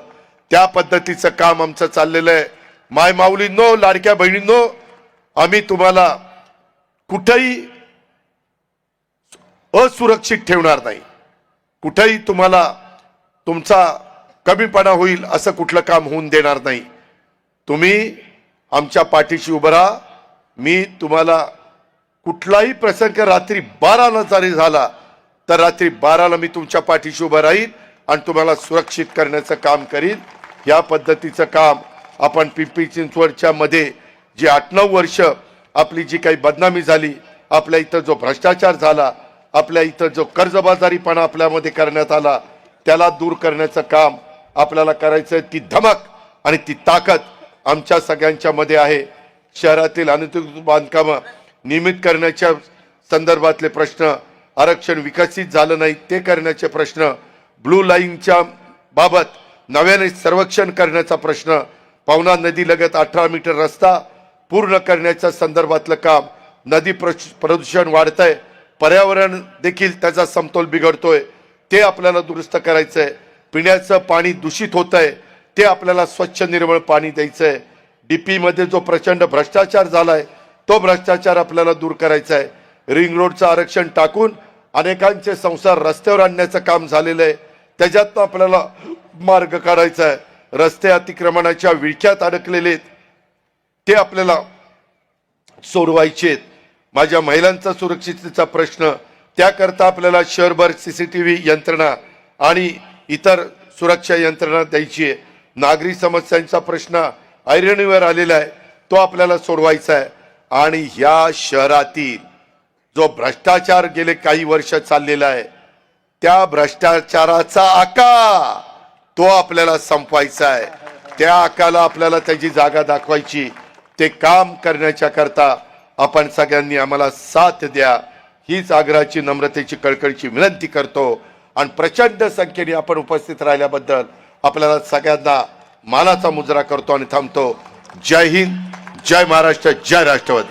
त्या पद्धतीचं काम आमचं चाललेलं आहे. माय माऊलींनो, लाडक्या बहिणींनो, आम्ही तुम्हाला कुठेही असुरक्षित ठेवणार नाही. कुठेही तुम्हाला तुमचा कमीपणा होईल असं कुठलं काम होऊन देणार नाही. तुम्ही आमच्या पाठीशी उभं राहा. मी तुम्हाला कुठलाही प्रसंग रात्री 12ला जरी झाला तर रात्री 12ला मी तुमच्या पाठीशी उभं राहील आणि तुम्हाला सुरक्षित करण्याचं काम करीन. या पद्धतीचं काम आपण पिंपरी चिंचवडच्या मध्ये जी 8-9 वर्ष आपली जी काही बदनामी झाली, आपल्या इथं जो भ्रष्टाचार झाला, आपल्या इथं जो कर्जबाजारीपणा आपल्यामध्ये करण्यात आला, त्याला दूर करण्याचं काम आपल्याला करायचं. ती धमक आणि ती ताकद आमच्या सगळ्यांच्या मध्ये आहे. शहरातील अनुत्कृष्ट बांधकामं नियमित करण्याच्या संदर्भातले प्रश्न, आरक्षण विकसित झालं नाही ते करण्याचे प्रश्न, ब्लू लाईनच्या बाबत नव्याने सर्वेक्षण करण्याचा प्रश्न, पवना नदी लगत 18 मीटर रस्ता पूर्ण करण्याच्या संदर्भातलं काम, नदी प्रदूषण वाढतंय, पर्यावरण देखील त्याचा समतोल बिघडतोय, ते आपल्याला दुरुस्त करायचंय. पिण्याचं पाणी दूषित होतंय, ते आपल्याला स्वच्छ निर्मळ पाणी द्यायचंय. डीपी मध्ये जो प्रचंड भ्रष्टाचार झालाय तो भ्रष्टाचार आपल्याला दूर करायचा आहे. रिंग रोडचं आरक्षण टाकून अनेकांचे संसार रस्त्यावर आणण्याचं काम झालेलं आहे, त्याच्यातनं आपल्याला मार्ग काढायचा आहे. रस्ते अतिक्रमणाच्या विळख्यात अडकलेले ते आपल्याला सोडवायचे. माझ्या महिलांचा सुरक्षिततेचा प्रश्न, त्याकरता आपल्याला शहरभर CCTV यंत्रणा आणि इतर सुरक्षा यंत्रणा द्यायची आहे. नागरी समस्यांचा प्रश्न ऐरणीवर आलेला आहे, तो आपल्याला सोडवायचा आहे. आणि ह्या शहरातील जो भ्रष्टाचार गेले काही वर्ष चाललेला आहे, त्या भ्रष्टाचाराचा आका तो आपल्याला संपवायचा आहे. त्या आकाला आपल्याला त्याची जागा दाखवायची. ते काम करण्याच्या करता आपण सगळ्यांनी आम्हाला साथ द्या, हीच आग्रहाची, नम्रतेची, कळकळीची विनंती करतो. आणि प्रचंड संख्येने आपण उपस्थित राहिल्याबद्दल आपल्याला सगळ्यांना मानाचा मुजरा करतो आणि थांबतो. जय हिंद, जय महाराष्ट्र, जय राष्ट्रवादी.